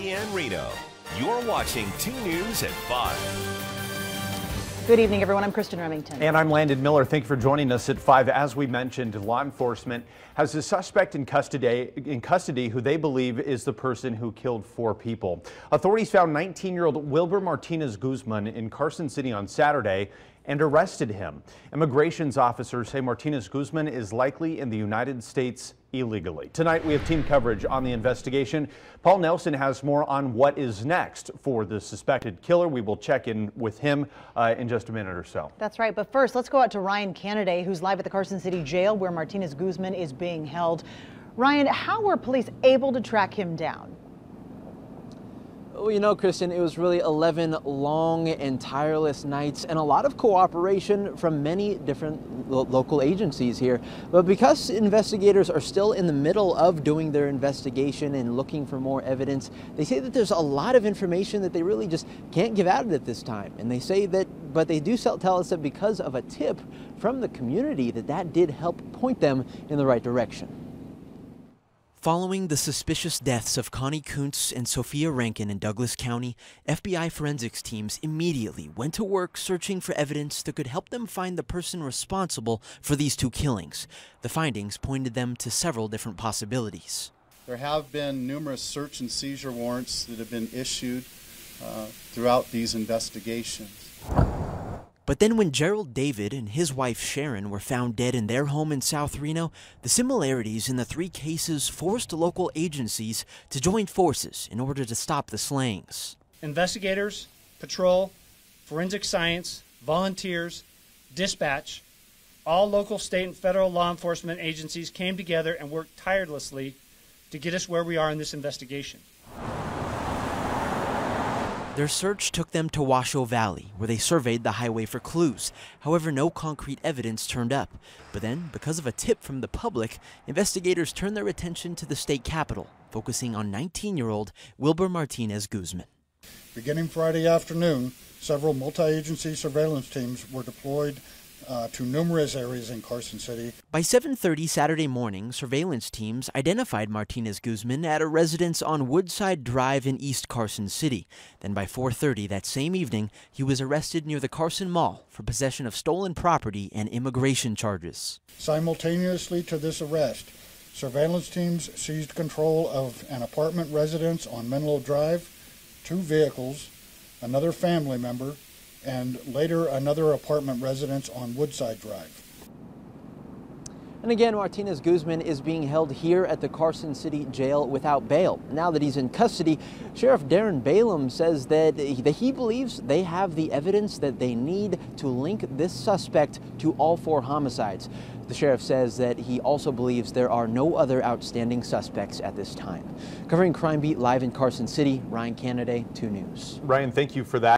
Candy and Reno. You're watching 2 News at 5. Good evening, everyone. I'm Kristen Remington. And I'm Landon Miller. Thank you for joining us at 5. As we mentioned, law enforcement has a suspect in custody who they believe is the person who killed 4 people. Authorities found 19-year-old Wilber Martinez Guzman in Carson City on Saturday and arrested him. Immigrations officers say Martinez Guzman is likely in the United States illegally. Tonight we have team coverage on the investigation. Paul Nelson has more on what is next for the suspected killer. We will check in with him in just a minute or so. That's right, but first let's go out to Ryan Canada, who's live at the Carson City Jail where Martinez Guzman is being held. Ryan, how were police able to track him down? Well, you know, Kristen, it was really 11 long and tireless nights and a lot of cooperation from many different local agencies here. But because investigators are still in the middle of doing their investigation and looking for more evidence, they say that there's a lot of information that they really just can't give out at this time. And they say that, but they do tell us that because of a tip from the community, that did help point them in the right direction. Following the suspicious deaths of Connie Kuntz and Sophia Rankin in Douglas County, FBI forensics teams immediately went to work searching for evidence that could help them find the person responsible for these 2 killings. The findings pointed them to several different possibilities. There have been numerous search and seizure warrants that have been issued throughout these investigations. But then when Gerald David and his wife Sharon were found dead in their home in South Reno, the similarities in the 3 cases forced local agencies to join forces in order to stop the slayings. Investigators, patrol, forensic science, volunteers, dispatch, all local, state, and federal law enforcement agencies came together and worked tirelessly to get us where we are in this investigation. Their search took them to Washoe Valley, where they surveyed the highway for clues. However, no concrete evidence turned up. But then, because of a tip from the public, investigators turned their attention to the state capitol, focusing on 19-year-old Wilber Martinez Guzman. Beginning Friday afternoon, several multi-agency surveillance teams were deployed to numerous areas in Carson City. By 7:30 Saturday morning, surveillance teams identified Martinez Guzman at a residence on Woodside Drive in East Carson City. Then by 4:30 that same evening, he was arrested near the Carson Mall for possession of stolen property and immigration charges. Simultaneously to this arrest, surveillance teams seized control of an apartment residence on Menlo Drive, 2 vehicles, another family member, and later another apartment residence on Woodside Drive. And again, Martinez Guzman is being held here at the Carson City Jail without bail. Now that he's in custody, Sheriff Darren Balaam says that he believes they have the evidence that they need to link this suspect to all 4 homicides. The sheriff says that he also believes there are no other outstanding suspects at this time. Covering Crime Beat live in Carson City, Ryan Canada, 2 News. Ryan, thank you for that.